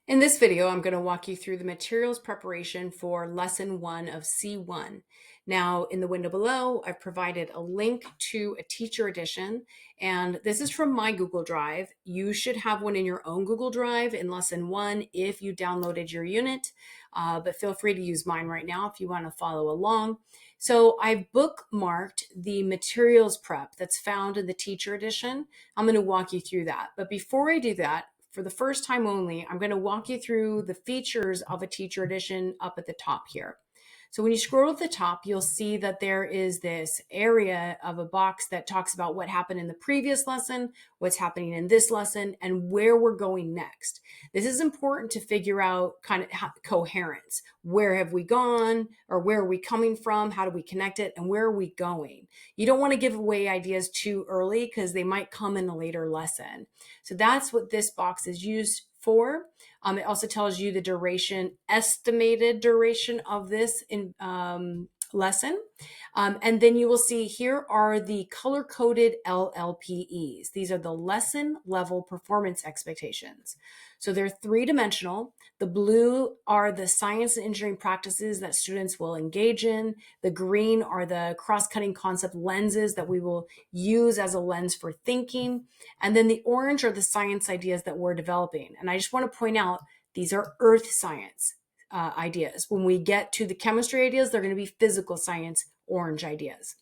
In this video, I'm going to walk you through the materials preparation for lesson 1 of C1. Now, in the window below, I've provided a link to a teacher edition, and this is from my Google Drive. You should have one in your own Google Drive in lesson 1 if you downloaded your unit, but feel free to use mine right now if you want to follow along. So I've bookmarked the materials prep that's found in the teacher edition. I'm going to walk you through that. But before I do that, for the first time only, I'm going to walk you through the features of a teacher edition up at the top here. So when you scroll to the top, you'll see that there is this area of a box that talks about what happened in the previous lesson, what's happening in this lesson, and where we're going next. This is important to figure out kind of coherence. Where have we gone, or where are we coming from? How do we connect it? And where are we going? You don't want to give away ideas too early because they might come in a later lesson. So that's what this box is used for. It also tells you the duration, estimated duration of this lesson. And then you will see here are the color-coded LLPEs. These are the lesson level performance expectations. So they're three-dimensional. The blue are the science and engineering practices that students will engage in. The green are the cross-cutting concept lenses that we will use as a lens for thinking. And then the orange are the science ideas that we're developing. And I just want to point out, these are earth science ideas. When we get to the chemistry ideas, they're going to be physical science orange ideas.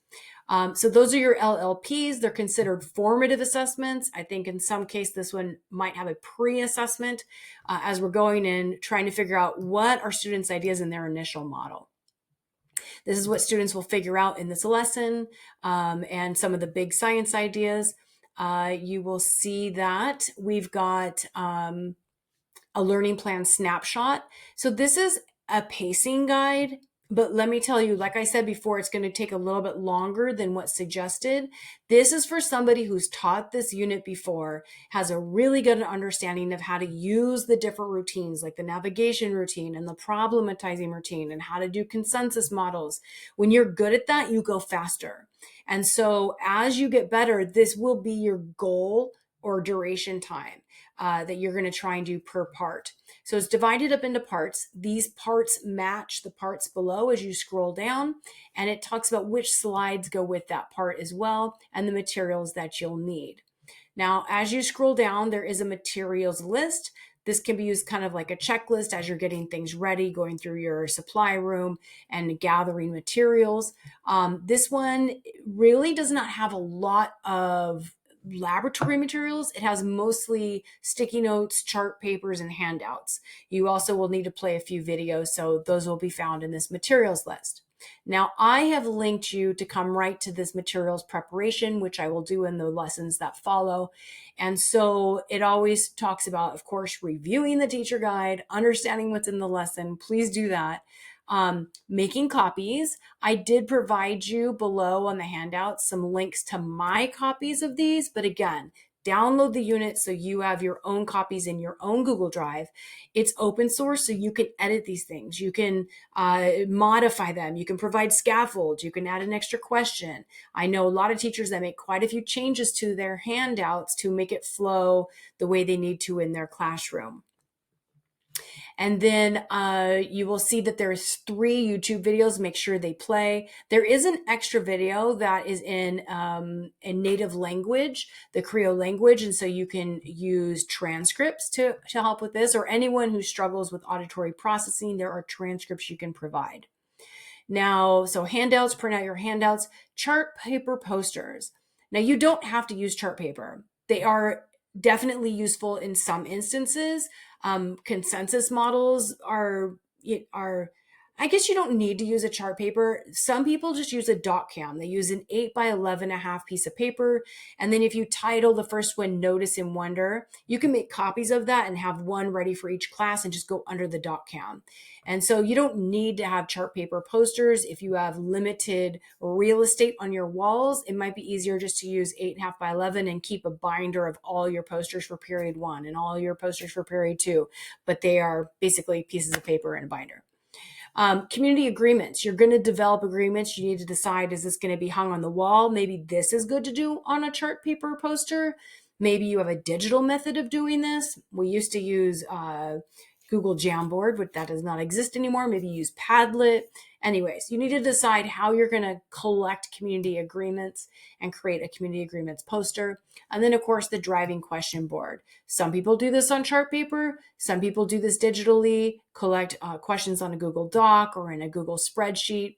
So those are your LLPs. They're considered formative assessments. I think in some case, this one might have a pre-assessment as we're going in, trying to figure out what are students' ideas in their initial model. This is what students will figure out in this lesson and some of the big science ideas. You will see that we've got a learning plan snapshot. So this is a pacing guide, but let me tell you, like I said before, it's going to take a little bit longer than what's suggested. This is for somebody who's taught this unit before, has a really good understanding of how to use the different routines, like the navigation routine and the problematizing routine, and how to do consensus models. When you're good at that, you go faster. And so as you get better, this will be your goal or duration time that you're going to try and do per part. So it's divided up into parts. These parts match the parts below as you scroll down, and it talks about which slides go with that part as well, and the materials that you'll need. Now, as you scroll down, there is a materials list. This can be used kind of like a checklist as you're getting things ready, going through your supply room and gathering materials. This one really does not have a lot of laboratory materials. It has mostly sticky notes, chart papers, and handouts. You also will need to play a few videos, so those will be found in this materials list. Now, I have linked you to come right to this materials preparation, which I will do in the lessons that follow. And so it always talks about, of course, reviewing the teacher guide, understanding what's in the lesson. Please do that. Making copies. I did provide you below on the handout some links to my copies of these, but again, download the unit so you have your own copies in your own Google Drive. It's open source, so you can edit these things. You can modify them. You can provide scaffolds. You can add an extra question. I know a lot of teachers that make quite a few changes to their handouts to make it flow the way they need to in their classroom. And then you will see that there's 3 YouTube videos. Make sure they play. There is an extra video that is in native language, the Creole language. And so you can use transcripts to help with this, or anyone who struggles with auditory processing, there are transcripts you can provide. Now, so handouts, print out your handouts, chart paper posters. Now, you don't have to use chart paper. They are definitely useful in some instances. Consensus models are, I guess you don't need to use a chart paper. Some people just use a dot cam. They use an 8x11.5 piece of paper. And then if you title the first one Notice and Wonder, you can make copies of that and have one ready for each class and just go under the dot cam. And so you don't need to have chart paper posters. If you have limited real estate on your walls, it might be easier just to use 8.5 by 11 and keep a binder of all your posters for period 1 and all your posters for period 2. But they are basically pieces of paper in a binder. Community agreements. You're going to develop agreements. You need to decide, is this going to be hung on the wall? Maybe this is good to do on a chart paper poster. Maybe you have a digital method of doing this. We used to use Google Jamboard, but that does not exist anymore. Maybe use Padlet. Anyways, you need to decide how you're going to collect community agreements and create a community agreements poster. And then, of course, the driving question board. Some people do this on chart paper. Some people do this digitally, collect questions on a Google Doc or in a Google spreadsheet.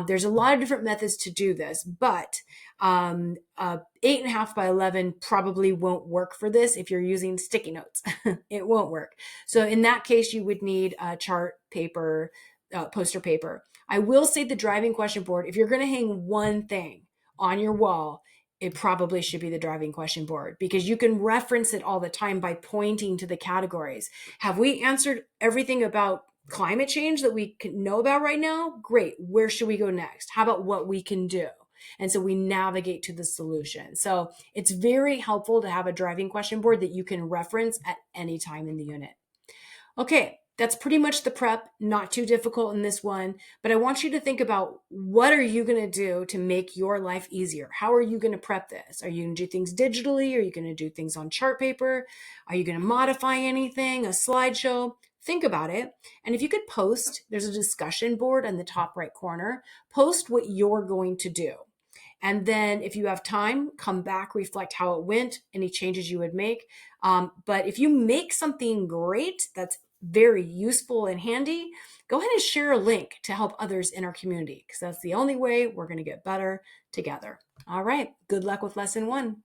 There's a lot of different methods to do this, but 8.5 by 11 probably won't work for this if you're using sticky notes. It won't work. So in that case, you would need a chart paper, poster paper. I will say the driving question board, if you're going to hang one thing on your wall, it probably should be the driving question board, because you can reference it all the time by pointing to the categories. Have we answered everything about climate change that we can know about right now? Great. Where should we go next? How about what we can do? And so we navigate to the solution. So it's very helpful to have a driving question board that you can reference at any time in the unit. Okay, that's pretty much the prep. Not too difficult in this one, but I want you to think about, what are you going to do to make your life easier? How are you going to prep this? Are you going to do things digitally? Are you going to do things on chart paper? Are you going to modify anything, a slideshow? Think about it. And if you could post, there's a discussion board in the top right corner. Post what you're going to do. And then if you have time, come back, reflect how it went, any changes you would make. But if you make something great that's very useful and handy, go ahead and share a link to help others in our community, because that's the only way we're going to get better together. All right. Good luck with lesson 1.